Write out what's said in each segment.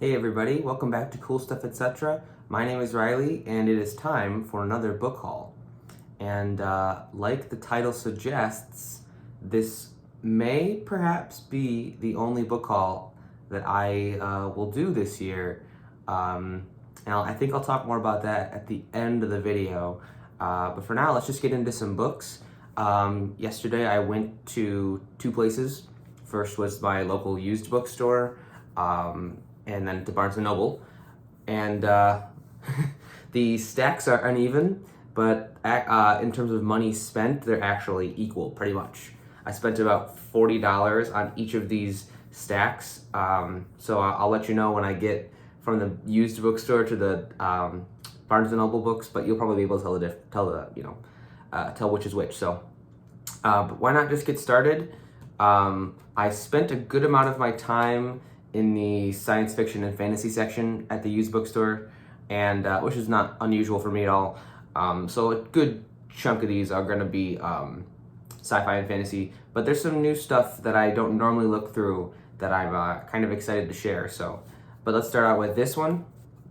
Hey everybody, welcome back to Cool Stuff Etc. My name is Riley and it is time for another book haul. And like the title suggests, this may perhaps be the only book haul that I will do this year. And I think I'll talk more about that at the end of the video. But for now, let's just get into some books. Yesterday I went to two places. First was my local used bookstore, and then to Barnes & Noble. And the stacks are uneven, but in terms of money spent, they're actually equal, pretty much. I spent about $40 on each of these stacks, so I'll let you know when I get from the used bookstore to the Barnes & Noble books, but you'll probably be able to tell which is which. So, but why not just get started? I spent a good amount of my time in the science fiction and fantasy section at the used bookstore, and which is not unusual for me at all. So a good chunk of these are going to be sci-fi and fantasy, but there's some new stuff that I don't normally look through that I'm kind of excited to share. So, but let's start out with this one.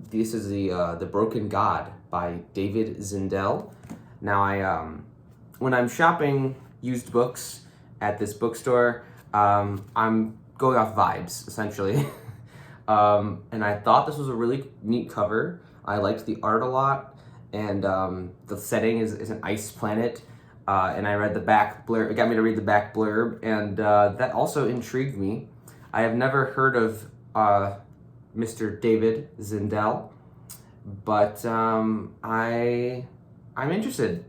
This is the Broken God by David Zindel. Now when I'm shopping used books at this bookstore, I'm going off vibes, essentially. And I thought this was a really neat cover. I liked the art a lot, and the setting is an ice planet. And I read the back blurb. It got me to read the back blurb, and that also intrigued me. I have never heard of Mr. David Zindel, but I'm interested.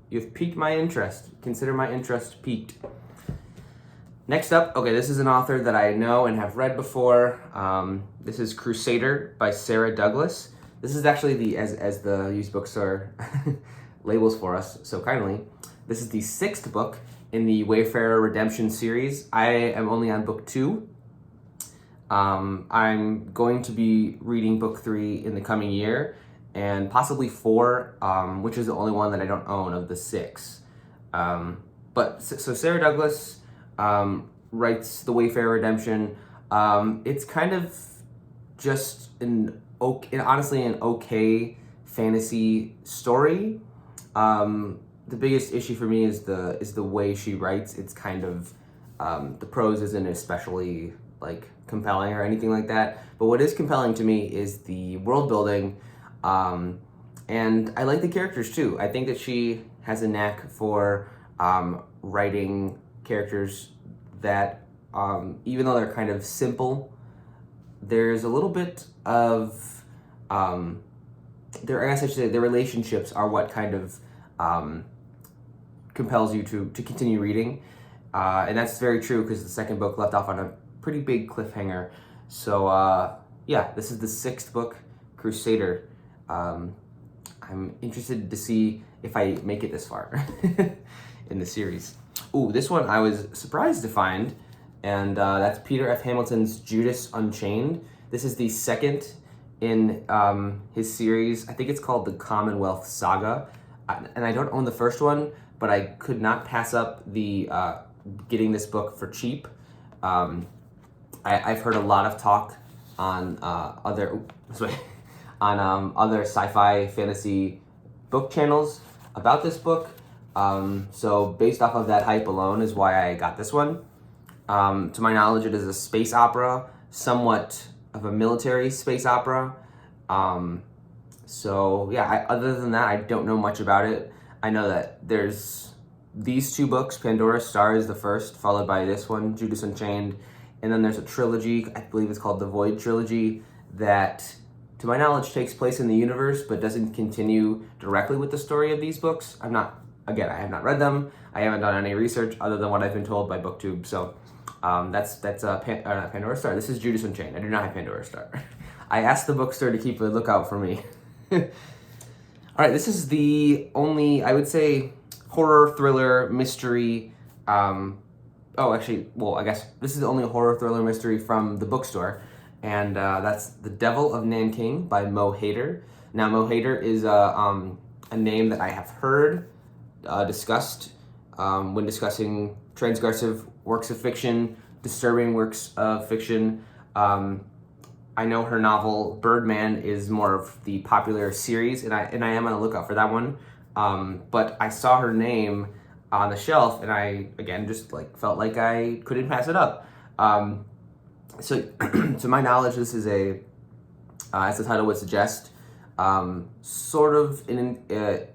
You've piqued my interest. Consider my interest piqued. Next up, okay, this is an author that I know and have read before. This is Crusader by Sarah Douglas. This is actually as the used bookstore labels for us so kindly. This is the 6th book in the Wayfarer Redemption series. I am only on book 2. I'm going to be reading book 3 in the coming year, and possibly 4, which is the only one that I don't own of the 6. So Sarah Douglas writes the Wayfarer Redemption. It's kind of just honestly an okay fantasy story. The biggest issue for me is the way she writes. It's kind of the prose isn't especially like compelling or anything like that. But what is compelling to me is the world building, and I like the characters too. I think that she has a knack for writing characters that, even though they're kind of simple, there's a little bit of I guess I should say, the relationships are what kind of compels you to continue reading, and that's very true because the second book left off on a pretty big cliffhanger. So yeah, this is the 6th book, Crusader. I'm interested to see if I make it this far in the series. Ooh, this one I was surprised to find, and that's Peter F. Hamilton's Judas Unchained. This is the 2nd in his series. I think it's called the Commonwealth Saga, and I don't own the first one, but I could not pass up the getting this book for cheap. I've heard a lot of talk on other sci-fi fantasy book channels about this book. So based off of that hype alone is why I got this one. To my knowledge, it is a space opera, somewhat of a military space opera. So yeah, other than that, I don't know much about it. I know that there's these 2 books. Pandora's Star is the first, followed by this one, Judas Unchained. And then there's a trilogy, I believe it's called the Void Trilogy, that to my knowledge takes place in the universe, but doesn't continue directly with the story of these books. I have not read them. I haven't done any research other than what I've been told by BookTube. So that's Pandora's Star. This is Judas Unchained. I do not have Pandora's Star. I asked the bookstore to keep a lookout for me. All right, this is the only, I would say, horror, thriller, mystery. I guess this is the only horror, thriller, mystery from the bookstore. And that's The Devil of Nanking by Mo Hader. Now, Mo Hader is a name that I have heard discussed when discussing transgressive works of fiction, disturbing works of fiction. I know her novel Birdman is more of the popular series, and I am on the lookout for that one. But I saw her name on the shelf, and I again just like felt like I couldn't pass it up. So, to my knowledge, this is a, as the title would suggest, sort of the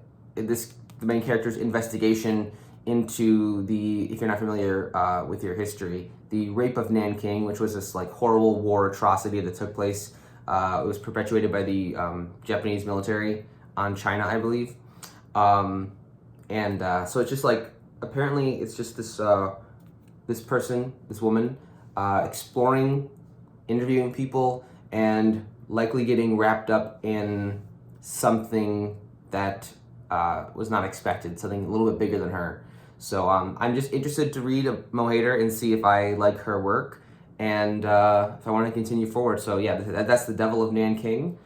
main character's investigation into the, if you're not familiar with your history, the rape of Nanking, which was this like horrible war atrocity that took place. It was perpetuated by the Japanese military on China, I believe. So it's just like, apparently it's just this this woman, exploring, interviewing people, and likely getting wrapped up in something that was not expected, something a little bit bigger than her. So I'm just interested to read Mohader and see if I like her work, and if I want to continue forward. So yeah, that's The Devil of Nanking.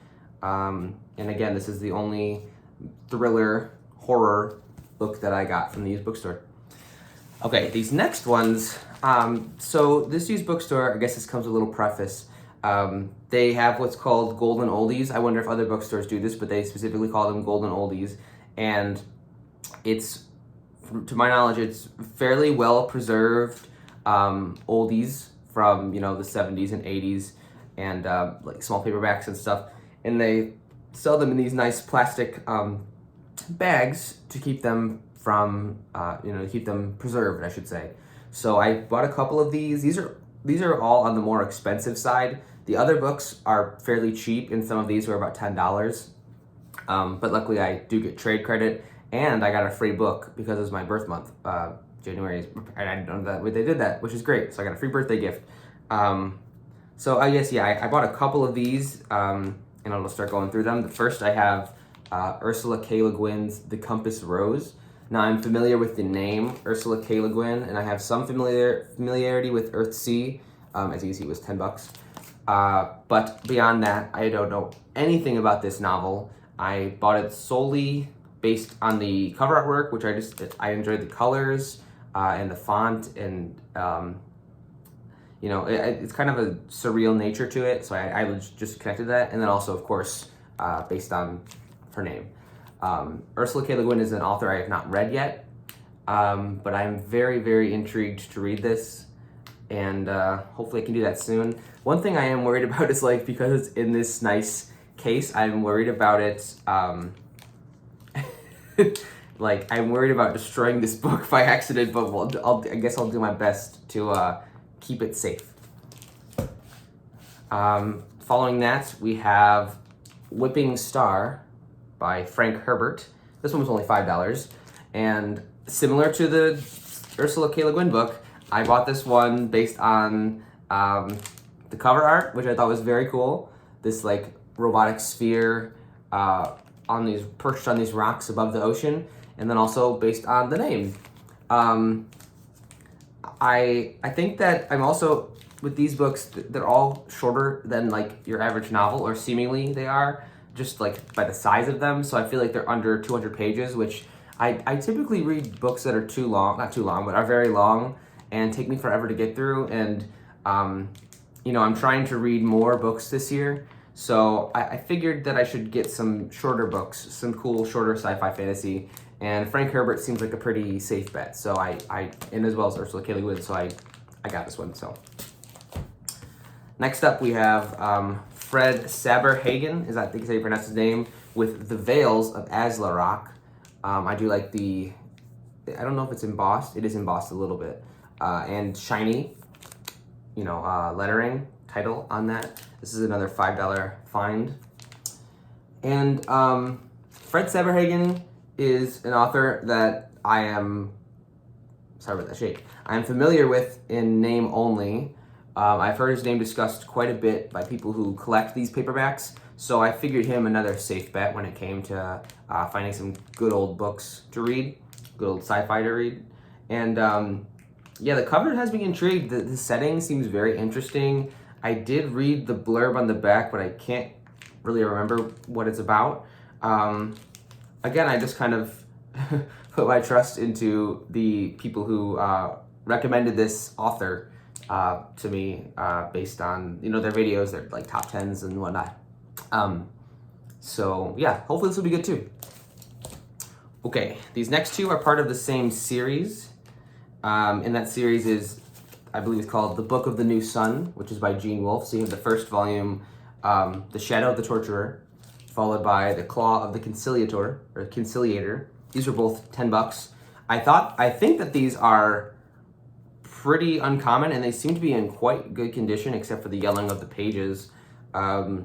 And again, this is the only thriller horror book that I got from the used bookstore. Okay, these next ones. So this used bookstore, I guess this comes with a little preface. They have what's called golden oldies. I wonder if other bookstores do this, but they specifically call them golden oldies. And it's, to my knowledge, it's fairly well preserved oldies from, the 70s and 80s, and like small paperbacks and stuff. And they sell them in these nice plastic bags to keep them from, to keep them preserved, I should say. So I bought a couple of these. These are all on the more expensive side. The other books are fairly cheap, and some of these were about $10. But luckily I do get trade credit, and I got a free book because it was my birth month, January, and I didn't know that they did that, which is great. So I got a free birthday gift. So I guess, yeah, I bought a couple of these, and I'll start going through them. The first I have Ursula K. Le Guin's The Compass Rose. Now I'm familiar with the name Ursula K. Le Guin, and I have some familiarity with Earthsea. As you can see, it was $10. But beyond that, I don't know anything about this novel. I bought it solely based on the cover artwork, which I enjoyed the colors and the font, and it's kind of a surreal nature to it, so I just connected that, and then also, of course, based on her name. Ursula K. Le Guin is an author I have not read yet, but I'm very, very intrigued to read this, and hopefully I can do that soon. One thing I am worried about is, like, because it's in this nice case, I'm worried about it, I'm worried about destroying this book by accident, but I guess I'll do my best to keep it safe. Following that, we have Whipping Star by Frank Herbert. This one was only $5, and similar to the Ursula K. Le Guin book, I bought this one based on the cover art, which I thought was very cool. This like robotic sphere perched on these rocks above the ocean, and then also based on the name. I think that I'm also, with these books, they're all shorter than like your average novel, or seemingly they are, just like by the size of them. So I feel like they're under 200 pages, which I typically read books that are too long, not too long, but are very long and take me forever to get through. And I'm trying to read more books this year, so I figured that I should get some shorter books, some cool shorter sci-fi fantasy. And Frank Herbert seems like a pretty safe bet. So and as well as Ursula K. Le Guin, so I got this one. So next up we have Fred Saberhagen, I think is how you pronounce his name, with The Veils of Azlarock. I do like I don't know if it's embossed. It is embossed a little bit. And shiny, lettering, title on that. This is another $5 find. And Fred Saberhagen is an author that I am familiar with in name only. I've heard his name discussed quite a bit by people who collect these paperbacks, so I figured him another safe bet when it came to finding some good old books to read, good old sci-fi to read. And the cover has me intrigued. The setting seems very interesting. I did read the blurb on the back, but I can't really remember what it's about. Again, I just kind of put my trust into the people who recommended this author, to me based on their videos. They're like top tens and whatnot. So yeah, hopefully this will be good too. Okay, these next two are part of the same series. And that series is, I believe it's called The Book of the New Sun, which is by Gene Wolfe. So you have the first volume, The Shadow of the Torturer, followed by The Claw of the Conciliator. These are both $10. I think that these are pretty uncommon, and they seem to be in quite good condition, except for the yellowing of the pages. Yeah,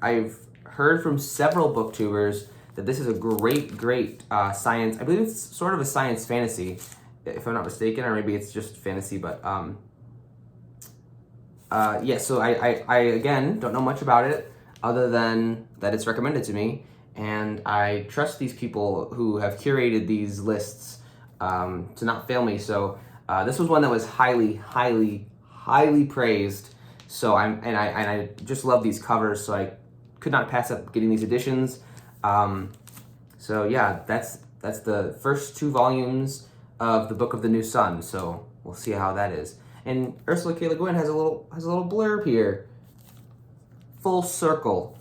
I've heard from several booktubers that this is a great science. I believe it's sort of a science fantasy, if I'm not mistaken, or maybe it's just fantasy. But yeah. So I again don't know much about it other than that it's recommended to me, and I trust these people who have curated these lists to not fail me. So this was one that was highly praised. So I just love these covers. So I could not pass up getting these editions. So yeah, that's the first two volumes of the Book of the New Sun. So we'll see how that is. And Ursula K. Le Guin has a little blurb here. Full circle.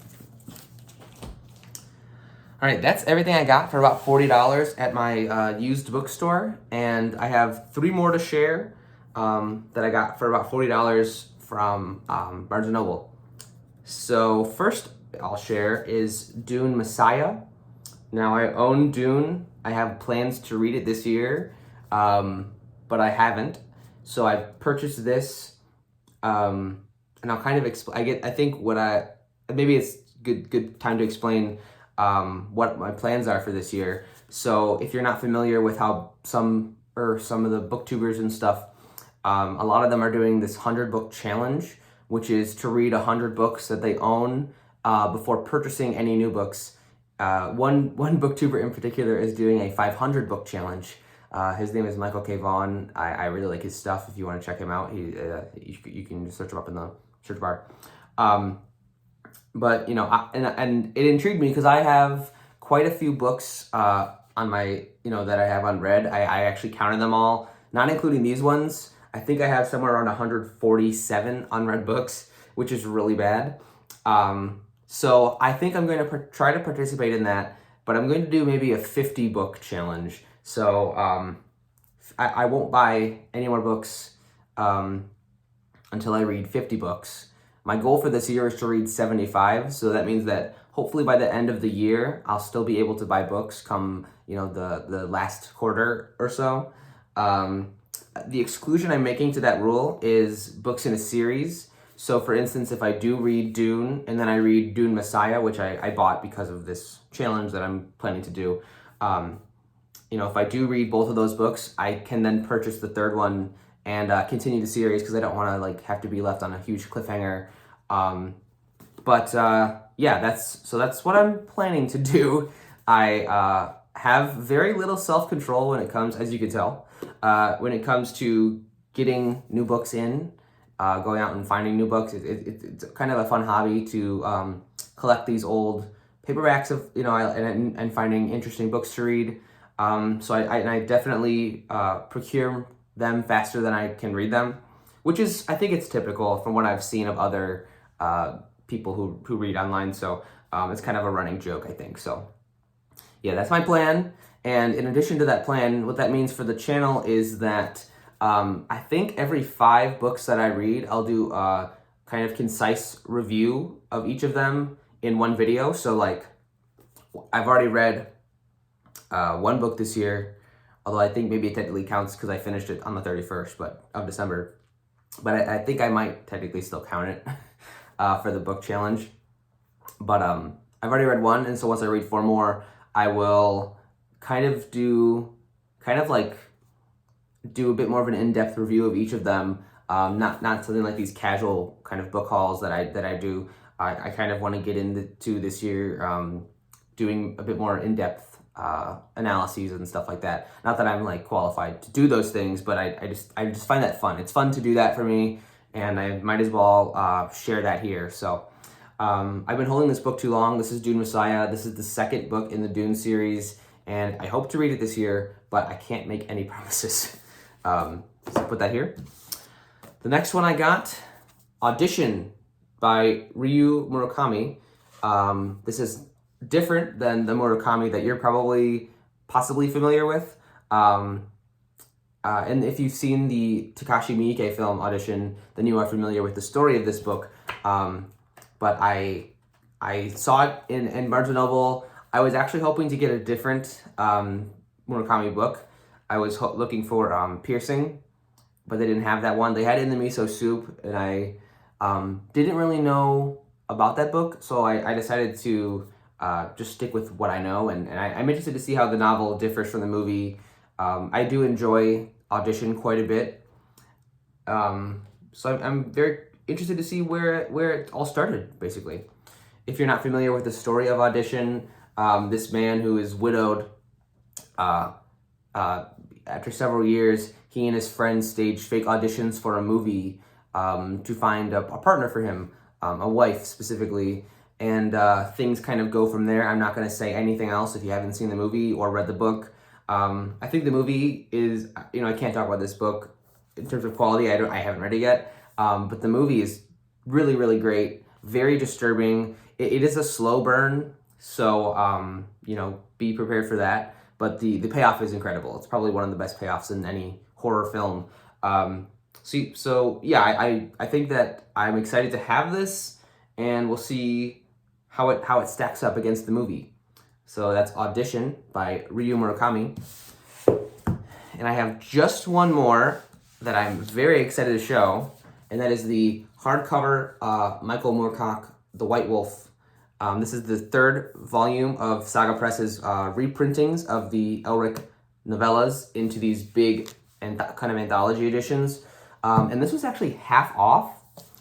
All right, that's everything I got for about $40 at my used bookstore, and I have 3 more to share that I got for about $40 from Barnes & Noble. So first I'll share is Dune Messiah. Now I own Dune. I have plans to read it this year, but I haven't. So I purchased this, and I'll kind of explain. I think maybe it's good time to explain what my plans are for this year. So if you're not familiar with how some of the booktubers and stuff, a lot of them are doing this 100-book challenge, which is to read 100 books that they own before purchasing any new books. One booktuber in particular is doing a 500-book challenge. His name is Michael K. Vaughan. I really like his stuff. If you want to check him out, you can search him up in the search bar. But and it intrigued me because I have quite a few books on my that I have unread. I actually counted them all, not including these ones. I think I have somewhere around 147 unread books, which is really bad. So I think I'm going to try to participate in that, but I'm going to do maybe a 50-book challenge. So I won't buy any more books until I read 50 books. My goal for this year is to read 75, so that means that hopefully by the end of the year, I'll still be able to buy books come, the last quarter or so. The exclusion I'm making to that rule is books in a series. So for instance, if I do read Dune and then I read Dune Messiah, which I bought because of this challenge that I'm planning to do, if I do read both of those books, I can then purchase the third one and continue the series because I don't want to have to be left on a huge cliffhanger. Yeah, that's what I'm planning to do. I have very little self-control when it comes, as you can tell, when it comes to getting new books in, going out and finding new books. It's kind of a fun hobby to collect these old paperbacks of and finding interesting books to read. So I definitely procure them faster than I can read them, which is, I think it's typical from what I've seen of other people who read online. So it's kind of a running joke, I think. So yeah, that's my plan. And in addition to that plan, what that means for the channel is that I think every 5 books that I read, I'll do a kind of concise review of each of them in one video. So I've already read 1 book this year, although I think maybe it technically counts because I finished it on the 31st of December. But I think I might technically still count it for the book challenge. But I've already read 1, and so once I read 4 more, I will do a bit more of an in-depth review of each of them. Not something like these casual kind of book hauls that I do. I kind of want to get into this year doing a bit more in-depth analyses and stuff like that. Not that I'm qualified to do those things, but I just find that fun. It's fun to do that for me, and I might as well share that here. So I've been holding this book too long. This is Dune Messiah. This is the 2nd book in the Dune series, and I hope to read it this year, but I can't make any promises. So put that here. The next one I got, Audition by Ryu Murakami. This is different than the Murakami that you're possibly familiar with. And if you've seen the Takashi Miike film Audition, then you are familiar with the story of this book. But I saw it in Barnes & Noble. I was actually hoping to get a different Murakami book. I was looking for Piercing, but they didn't have that one. They had In the Miso Soup, and I didn't really know about that book, so I decided to just stick with what I know, and I'm interested to see how the novel differs from the movie. I do enjoy Audition quite a bit, so I'm very interested to see where it all started, basically. If you're not familiar with the story of Audition, this man who is widowed, after several years, he and his friends staged fake auditions for a movie to find a partner for him, a wife specifically, and things kind of go from there. I'm not going to say anything else if you haven't seen the movie or read the book. I think the movie is, I can't talk about this book in terms of quality. I haven't read it yet, but the movie is really, really great, very disturbing. It is a slow burn, so be prepared for that. But the payoff is incredible. It's probably one of the best payoffs in any horror film. I think that I'm excited to have this, and we'll see how it stacks up against the movie. So that's Audition by Ryu Murakami. And I have just one more that I'm very excited to show, and that is the hardcover Michael Moorcock, The White Wolf. This is the third volume of Saga Press's reprintings of the Elric novellas into these big and kind of anthology editions. And this was actually half off,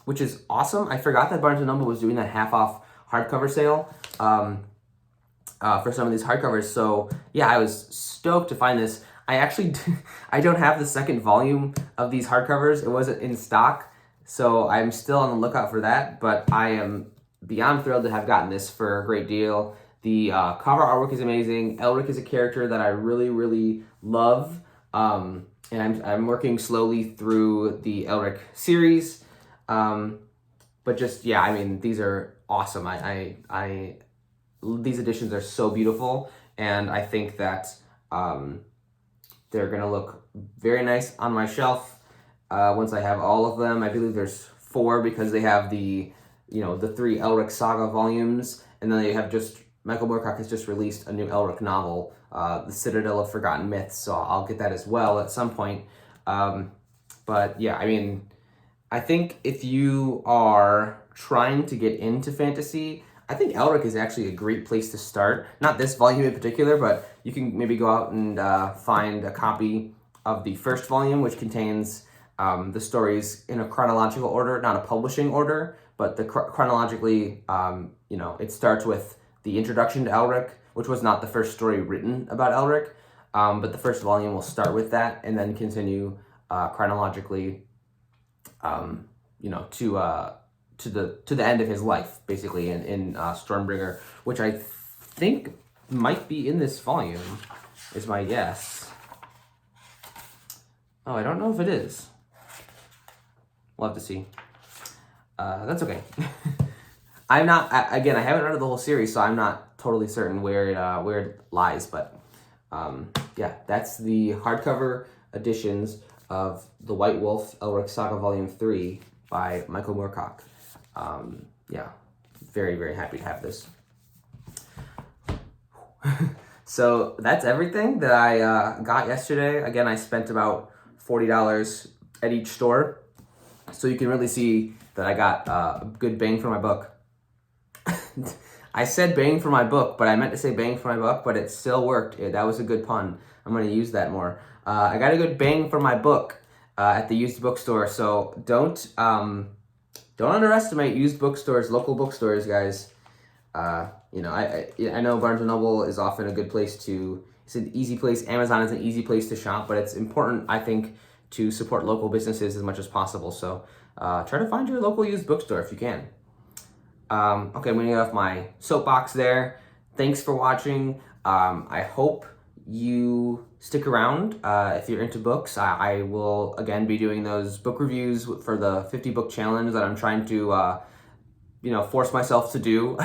which is awesome. I forgot that Barnes & Noble was doing that half off hardcover sale for some of these hardcovers. So yeah, I was stoked to find this. I don't have the second volume of these hardcovers. It wasn't in stock, so I'm still on the lookout for that, but I am beyond thrilled to have gotten this for a great deal. The cover artwork is amazing. Elric is a character that I really, really love. And I'm working slowly through the Elric series. But just, yeah, I mean, these are awesome. These editions are so beautiful, and I think that they're gonna look very nice on my shelf once I have all of them. I believe there's 4 because they have the 3 Elric Saga volumes, and then they have Michael Moorcock has just released a new Elric novel, The Citadel of Forgotten Myths, so I'll get that as well at some point. But yeah, I mean, I think if you are trying to get into fantasy, I think Elric is actually a great place to start. Not this volume in particular, but you can maybe go out and find a copy of the first volume, which contains the stories in a chronological order, not a publishing order, but chronologically, it starts with the introduction to Elric, which was not the first story written about Elric, but the first volume will start with that and then continue chronologically, to the end of his life, basically in Stormbringer, which I think might be in this volume, is my guess. Oh, I don't know if it is. We'll have to see. That's okay. I haven't read the whole series, so I'm not totally certain where it lies, but yeah, that's the hardcover editions of The White Wolf, Elric Saga Volume 3 by Michael Moorcock. Yeah, very, very happy to have this. So that's everything that I got yesterday. Again, I spent about $40 at each store, so you can really see that I got a good bang for my buck. I said bang for my book, but I meant to say bang for my buck, but it still worked. That was a good pun. I'm going to use that more. I got a good bang for my book at the used bookstore, so don't underestimate used bookstores, local bookstores, guys. I know Barnes & Noble is often a good place it's an easy place. Amazon is an easy place to shop, but it's important, I think, to support local businesses as much as possible. So try to find your local used bookstore if you can. Okay, I'm going to get off my soapbox there. Thanks for watching. I hope you stick around. If you're into books, I will again be doing those book reviews for the 50 book challenge that I'm trying to force myself to do.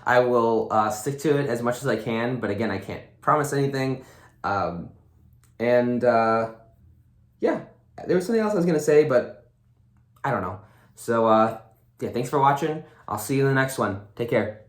I will stick to it as much as I can, but again, I can't promise anything. And yeah, there was something else I was gonna say, but I don't know. So yeah, thanks for watching. I'll see you in the next one. Take care.